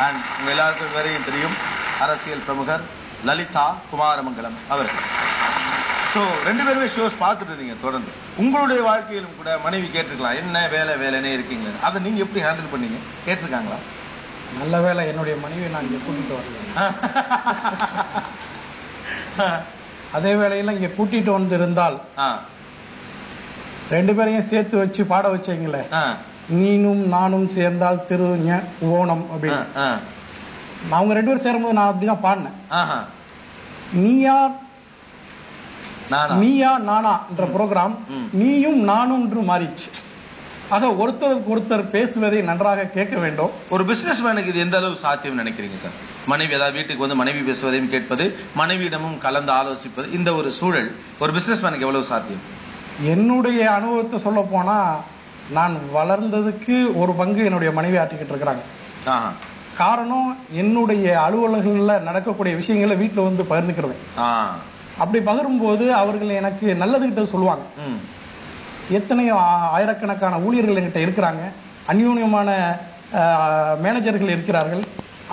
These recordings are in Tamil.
அண்ட் உங்க எல்லாருக்கும் வரையும் தெரியும் அரசியல் பிரமுகர் லலிதா குமாரமங்கலம் அவர்கள். ஸோ 2 பேருமே ஷோஸ் பார்த்துட்டு இருந்தீங்க தொடர்ந்து. உங்களுடைய வாழ்க்கையிலும் கூட மனைவி கேட்டிருக்கலாம், என்ன வேலைனே இருக்கீங்க, அதை நீங்க எப்படி ஹேண்டில் பண்ணீங்க? கேட்டிருக்காங்களா? நல்ல வேலை என்னுடைய மனைவி நான் இங்கே கூட்டிட்டு வரல. அதே வேலையில இங்க கூட்டிட்டு வந்திருந்தால் 2 பேரையும் சேர்த்து வச்சு பாட வச்சீங்களே, நீனும் நானும் சேர்ந்தால் திரு ஓணம் அப்படின்னு. அவங்க 2 பேரும் சேரும்போது நான் அப்படிதான் பாடினேன். நீயா நானா என்ற ப்ரோக்ராம் நீயும் நானும் என்று மாறிடுச்சு. ஆக ஒருத்தருக்கு ஒருத்தர் பேசுவதை நன்றாக கேட்க வேண்டும். ஒரு பிசினஸ் மேனுக்கு இது எந்த அளவு சாத்தியம் நினைக்கிறீங்க சார்? மனைவி அதாவது வீட்டுக்கு வந்து மனைவி பேசுவதையும் கேட்பது, மனைவியிடமும் கலந்து ஆலோசிப்பது, இந்த ஒரு சூழல் ஒரு பிசினஸ் மேனுக்கு எவ்வளவு சாத்தியம்? என்னுடைய அனுபவத்தை சொல்ல போனா, நான் வளர்ந்ததுக்கு ஒரு பங்கு என்னுடைய மனைவி ஆட்டிக்கிட்டு இருக்கிறாங்க. காரணம், என்னுடைய அலுவலகங்கள்ல நடக்கக்கூடிய விஷயங்களை வீட்டுல வந்து பகிர்ந்துக்கிறேன். அப்படி பகிரும்போது அவர்கள் எனக்கு நல்லதுகிட்ட சொல்லுவாங்க. எத்தனையோ ஆயிரக்கணக்கான ஊழியர்கள் என்கிட்ட இருக்கிறாங்க, அந்யூன்யமான மேனேஜர்கள் இருக்கிறார்கள்.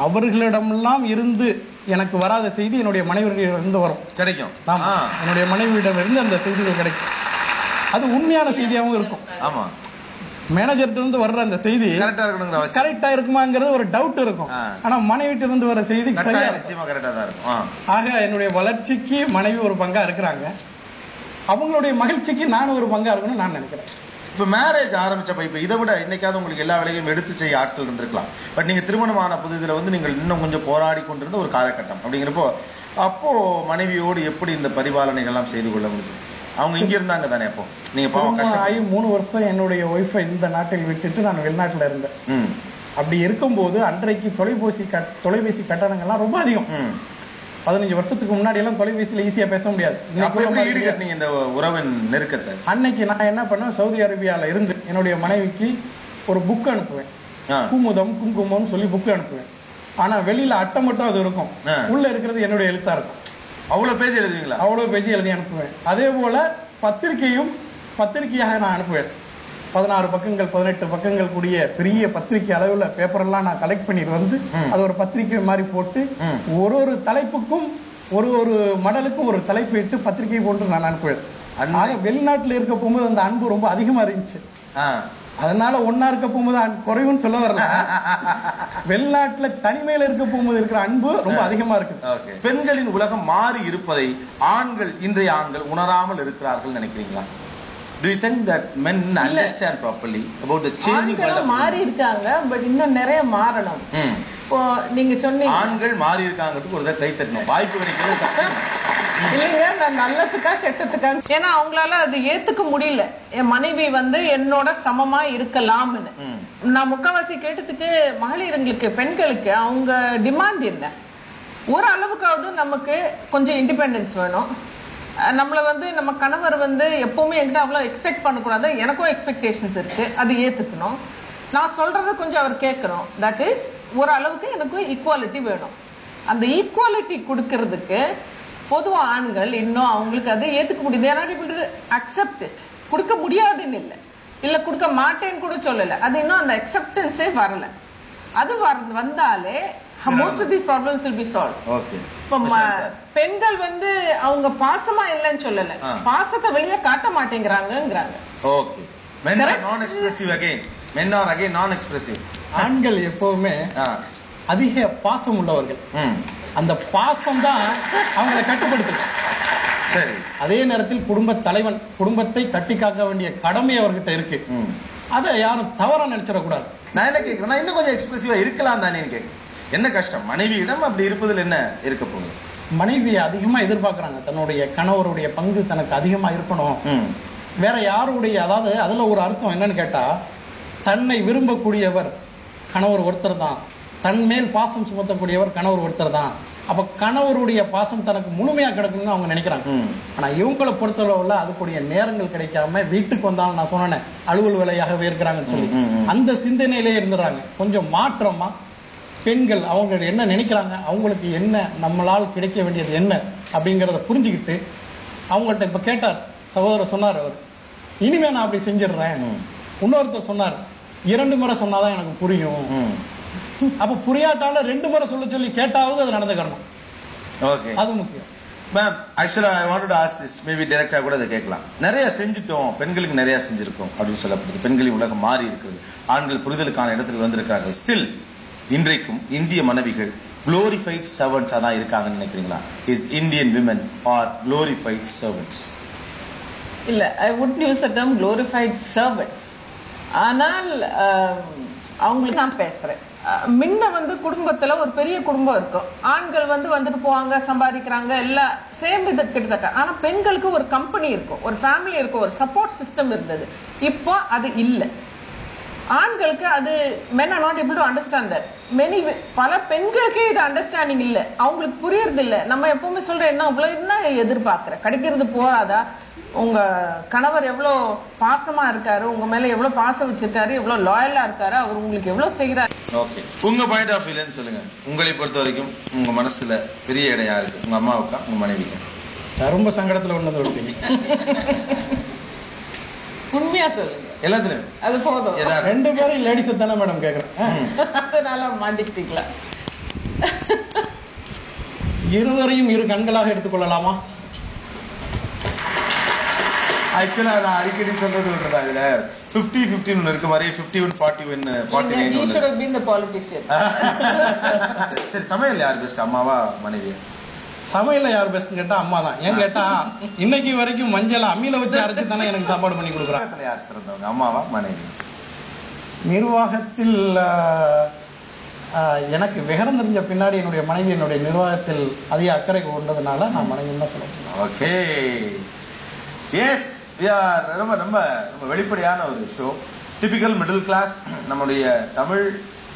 அவர்களிடமெல்லாம் இருந்து எனக்கு வராத செய்தி என்னுடைய மனைவியிலிருந்து வரும், கிடைக்கும். என்னுடைய மனைவியிடம் இருந்து அந்த செய்திகள் கிடைக்கும். அது உண்மையான செய்தியாகவும் இருக்கும். ஆமா, மேனேஜர்கிட்ட இருந்து வர்ற அந்த செய்தி கரெக்டா இருக்குமாங்கிறது ஒரு டவுட் இருக்கும். ஆனா மனைவிட்ட இருந்து வர செய்தி சரியா இருக்கும். ஆக என்னுடைய வளர்ச்சிக்கு மனைவி ஒரு பங்கா இருக்கிறாங்க, அவங்களுடைய மகிழ்ச்சிக்கு நான் ஒரு பங்கா இருக்கணும்னு நான் நினைக்கிறேன். இப்ப மேரேஜ் ஆரம்பிச்சப்ப இப்ப இதை விட இன்னைக்காவது உங்களுக்கு எல்லா வேலையும் எடுத்து செய்ய ஆட்கள் இருந்திருக்கலாம். பட் நீங்க திருமணமான புதிதுல வந்து நீங்கள் இன்னும் கொஞ்சம் போராடி கொண்டிருந்த ஒரு காலகட்டம் அப்படிங்கிறப்போ, அப்போ மனைவியோடு எப்படி இந்த பரிபாலனைகள் எல்லாம் செய்து கொள்ள முடியும்? அவங்க இங்க இருந்தாங்க தானே. அப்போ நீங்க 3 வருஷம் என்னுடைய ஒய்ஃபை இந்த நாட்டில் விட்டுட்டு நான் வெளிநாட்டுல இருந்தேன். அப்படி இருக்கும்போது அன்றைக்கு தொலைபேசி கட்டணங்கள்லாம் ரொம்ப அதிகம். 15 வருஷத்துக்கு முன்னாடி எல்லாம் தொலைபேசியில ஈஸியா பேச முடியாது. இந்த உறவின் நெருக்கத்தை அன்னைக்கு நான் என்ன பண்ணேன், சவுதி அரேபியால இருந்து என்னுடைய மனைவிக்கு ஒரு புக் அனுப்புவேன். குமுதம் குங்குமம் சொல்லி புக் அனுப்புவேன். ஆனா வெளியில அட்டை மட்டும் அது இருக்கும், உள்ள இருக்கிறது என்னுடைய எழுத்தா இருக்கும். அவ்வளவு பேஜ் எழுதுவீங்களா? அவ்வளவு பேஜ் எழுதி அனுப்புவேன். அதே போல பத்திரிகையாக நான் அனுப்புவேன். 16 பக்கங்கள் 18 பக்கங்கள் கூடிய பெரிய பத்திரிகை அளவுல பேப்பர் எல்லாம் நான் கலெக்ட் பண்ணிட்டு வந்து அது ஒரு பத்திரிகை மாதிரி போட்டு ஒரு தலைப்புக்கும் ஒரு மடலுக்கும் ஒரு தலைப்பு இட்டு பத்திரிகை போட்டு நான் அனுப்புவேன். அதனால வெளிநாட்டுல இருக்க போகும்போது அந்த அன்பு ரொம்ப அதிகமா இருந்துச்சு. அதனால ஒன்னா இருக்க போகும்போது குறைவுன்னு சொல்ல வரல, வெளிநாட்டுல தனிமையில இருக்க போகும்போது இருக்கிற அன்பு ரொம்ப அதிகமா இருக்கு. பெண்களின் உலகம் மாறி இருப்பதை இன்றைய ஆண்கள் உணராமல் இருக்கிறார்கள் நினைக்கிறீங்களா? Do you think that men understand properly about the changing world? மாறி இருக்காங்க, பட் இன்னும் நிறைய மாறணும். இப்போ நீங்க சொன்னீங்க ஆண்கள் மாறி இருக்காங்கிறதுக்கு ஒரு கை தட்டணும், வாய்ப்பு கிடைக்கிறது இல்லைங்க. நான் நல்லதுக்கா கெட்டதுக்கா, ஏன்னா அவங்களால அது ஏத்துக்க முடியல. என் மனைவி வந்து என்னோட சமமா இருக்கலாம்னு. நான் முக்காவாசி கேட்டதுக்கு மகளிர்களுக்கு பெண்களுக்கு அவங்க டிமாண்ட் என்ன, ஒரு அளவுக்காவது நமக்கு கொஞ்சம் இண்டிபெண்டன்ஸ் வேணும். நம்மள வந்து நம்ம கணவர் வந்து எப்பவுமே என்கிட்ட அவ்வளவு எக்ஸ்பெக்ட் பண்ணக்கூடாது. எனக்கும் எக்ஸ்பெக்டேஷன்ஸ் இருக்கு, அது ஏத்துக்கணும். நான் சொல்றத கொஞ்சம் அவர் கேட்கணும். தட் இஸ் ஒரு அளவுக்கு எனக்கு ஈக்குவாலிட்டி வேணும். அந்த ஈக்குவாலிட்டி கொடுக்கறதுக்கு பொதுவா ஆண்கள் இன்னும் அவங்களுக்கு அதை ஏத்துக்க முடியுது. Accept it. கொடுக்க முடியாதுன்னு இல்ல கொடுக்க மாட்டேன்னு கூட சொல்லல, அது இன்னும் அந்த அக்செப்டன்ஸே வரல. அது வந்தாலே most of these problems will be solved. Okay. பெண்கள் வந்து அவங்க பாசமா இல்லைன்னு சொல்லல, பாசத்தை வெளியே காட்ட மாட்டேங்கிறாங்கங்கறாங்க. Okay. Men are non expressive again. Men are again non expressive. ஆண்கள் எப்பவுமே அதிக பாசம் உள்ளவர்கள். அந்த பாசம் தான் அவங்களை கட்டுப்படுத்துது. சரி. அதே நேரத்தில் குடும்ப தலைவன் குடும்பத்தை கட்டி காக்க வேண்டிய கடமை அவர்கிட்ட இருக்கு. அதை யாரும் தவறா நினைச்சிடக்கூடாது. நான் என்ன கேட்கிறேன், இன்னும் கொஞ்சம் எக்ஸ்பிரசிவா இருக்கலாம் தானே கேட்கிறேன். என்ன கஷ்டம் மனைவியிடம் அப்படி இருப்பதில் என்ன இருக்க போகுது? மனைவி அதிகமா எதிர்பார்க்கறாங்க, தன்னுடைய கணவருடைய பங்கு தனக்கு அதிகமா இருக்கணும். வேற யாருடைய, அதாவது அதுல ஒரு அர்த்தம் என்னன்னு கேட்டா, தன்னை விரும்பக்கூடியவர் கணவர் ஒருத்தர் தான், தன் மேல் பாசம் சுமத்தக்கூடியவர் கணவர் ஒருத்தர் தான். அப்ப கணவருடைய பாசம் தனக்கு முழுமையா கிடைக்கும்னு அவங்க நினைக்கிறாங்க. ஆனா இவங்களை பொறுத்தளவுல அதுக்குரிய நேரங்கள் கிடைக்காம வீட்டுக்கு வந்தாலும் நான் சொன்னேன் அலுவல் வேலையாகவே இருக்கிறாங்கன்னு சொல்லி அந்த சிந்தனையிலே இருந்துறாங்க. கொஞ்சம் மாற்றமா பெண்கள் அவங்க என்ன நினைக்கிறாங்க, அவங்களுக்கு என்ன நம்மளால் கிடைக்க வேண்டியது என்ன அப்படிங்கறத புரிஞ்சுக்கிட்டு அவங்கள்ட்ட இப்ப கேட்டார் சகோதரர் சொன்னார், அவர் இனிமே நான் அப்படி செஞ்சிடுறேன். இன்னொருத்தர் சொன்னார் 2 முறை சொன்னாதான் எனக்கு புரியும். அப்ப புரியாட்டால 2 முறை சொல்ல சொல்லி கேட்டாவது அது நடந்துக்கணும். ஓகே, அது முக்கியம். மேம் ஆக்சுவலா I wanted to ask this, maybe டைரக்டா கூட அதை கேட்கலாம். நிறைய செஞ்சுட்டோம், பெண்களுக்கு நிறைய செஞ்சிருக்கோம் அப்படின்னு சொல்லப்படுது. பெண்களின் உலகம் மாறி இருக்கிறது, ஆண்கள் புரிதலுக்கான இடத்துல வந்திருக்காங்க. ஸ்டில் இன்றைக்கும் இந்திய மனைவிகள் glorified servants தான் இருக்காங்கன்னு நினைக்கிறீங்களா? Is Indian women are glorified servants? இல்ல, I wouldn't use the term glorified servants. ஆனால் அவங்களுக்கு நான் பேசுறேன். முன்ன வந்து குடும்பத்துல ஒரு பெரிய குடும்பம் இருக்கும், ஆண்கள் வந்து வந்துட்டு போவாங்க, சம்பாதிக்கிறாங்க, எல்லாம் சேம் இது கிட்டத்தட்ட. ஆனா பெண்களுக்கு ஒரு கம்பெனி இருக்கும், ஒரு ஃபேமிலி இருக்கும், ஒரு சப்போர்ட் சிஸ்டம் இருந்தது. இப்போ அது இல்லை. ஆண்களுக்கு அது men are not able to understand that. பல பெண்களுக்கே இது அண்டர்ஸ்டாண்டிங் இல்ல, அவங்களுக்கு புரியறது இல்ல. நம்ம எப்பவுமே சொல்றோம், என்ன அவ்வளவு என்ன எதிர்பார்க்கிற, கிடைக்கிறது போறாதா, உங்க கணவர் எவ்வளவு பாசமா இருக்காரு, உங்க மேல எவ்வளவு பாசம் வச்சிருக்காரு, எவ்வளவு லாயலா இருக்காரு, அவர் உங்களுக்கு எவ்வளவு செய்யறாரு. ஓகே, உங்க பாயிண்ட் ஆஃப் வியூல இருந்து சொல்லுங்க. உங்களை பொறுத்த வரைக்கும் உங்க மனசுல பெரிய இடம் யாருக்கு? உங்க அம்மாவுக்கா, உங்க மனைவிக்கா? ரொம்ப சங்கடத்துல ஒண்ணு விடுப்பீங்க. உண்மையா சொல்லுங்க. எல்லாத்துலயும் அது போதும். 2 பேரும் லேடிஸ் தானே மேடம் கேக்குறேன். அதனால மாட்டிக்கிட்டீங்களா? இருவரையும் இரு கண்களாக எடுத்துக்கொள்ளலாமா? ஆக்சுவலா நான் அடிக்கடி சொல்றது ஒன்றுதான், இதுல 50-50 ஒன்று இருக்கு மாதிரி, 51-41-49. You should have been the politician. சரி, சமையல் யார் பெஸ்ட், அம்மாவா மனைவியா? சமையல யார் பெஸ்ட் கேட்டா அம்மா தான். ஏன் கேட்டா இன்னைக்கு வரைக்கும் மஞ்சள் அம்மியில வச்சு அரைச்சு தானே எனக்கு சாப்பாடு பண்ணி கொடுக்குறாங்க. யார் சிறந்தவங்க, அம்மாவா மனைவி? நிர்வாகத்தில் எனக்கு விவரம் தெரிஞ்ச பின்னாடி என்னுடைய மனைவி என்னுடைய நிர்வாகத்தில் அதிக அக்கறை கொண்டதுனால நான் மனைவின்னு தான் சொல்லுவேன். ஓகே, எஸ், ரொம்ப ரொம்ப ரொம்ப வெளிப்படையான ஒரு ஷோ. டிபிக்கல் மிடில் கிளாஸ், நம்முடைய தமிழ்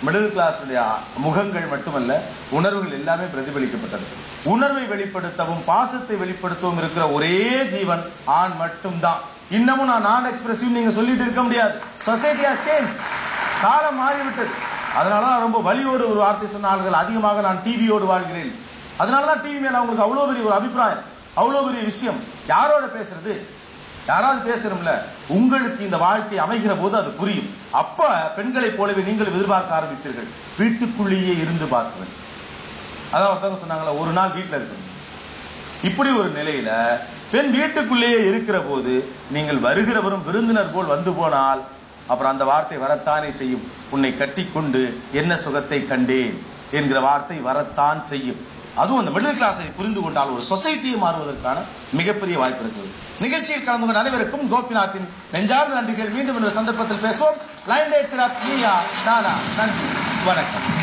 மிடில் கிளாஸுடைய முகங்கள் மட்டுமல்ல, உணர்வுகள் எல்லாமே பிரதிபலிக்கப்பட்டது. உணர்வை வெளிப்படுத்தவும் பாசத்தை வெளிப்படுத்தவும் இருக்கிற ஒரே ஜீவன் ஆண் மட்டும்தான். இன்னமும் நான் எக்ஸ்பிரசிவ் நீங்க சொல்லிட்டு இருக்க முடியாது. சொசைட்டி ஹஸ் சேஞ்ச், காலம் மாறிவிட்டது. அதனாலதான் ரொம்ப வலியோடு ஒரு வார்த்தை சொன்ன ஆள்கள் அதிகமாக நான் டிவியோடு வாழ்கிறேன். அதனாலதான் டிவி மேல அவங்களுக்கு அவ்வளவு பெரிய ஒரு அபிப்பிராயம், அவ்வளவு பெரிய விஷயம். யாரோட பேசுறது, யாராவது பேசுறோம்ல, உங்களுக்கு இந்த வாழ்க்கை அமைகிற போது அது புரியும். அப்ப பெண்களை போலவே நீங்கள் எதிர்பார்க்க ஆரம்பிப்பீர்கள், வீட்டுக்குள்ளேயே இருந்து பார்க்குவேன். அதான் ஒருத்தவங்க சொன்னாங்களா, ஒரு நாள் வீட்டுல இருக்கணும். இப்படி ஒரு நிலையில பெண் வீட்டுக்குள்ளேயே இருக்கிற போது நீங்கள் வருகிறவரும் விருந்தினர் போல் வந்து போனால் அப்புறம் அந்த வார்த்தை வரத்தானே செய்யும். உன்னை கட்டி கொண்டு என்ன சுகத்தை கண்டேன் என்கிற வார்த்தை வரத்தான் செய்யும். அதுவும் அந்த மிடில் கிளாஸை புரிந்து கொண்டால் ஒரு சொசைட்டியை மாறுவதற்கான மிகப்பெரிய வாய்ப்பு இருக்கிறது. நிகழ்ச்சியில் கலந்து கொண்ட அனைவருக்கும் கோபிநாத்தின் நெஞ்சார்ந்த நன்றிகள். மீண்டும் இன்னொரு சந்தர்ப்பத்தில் பேசுவோம். Line light சிராப் Neeya Naana. நன்றி, வணக்கம்.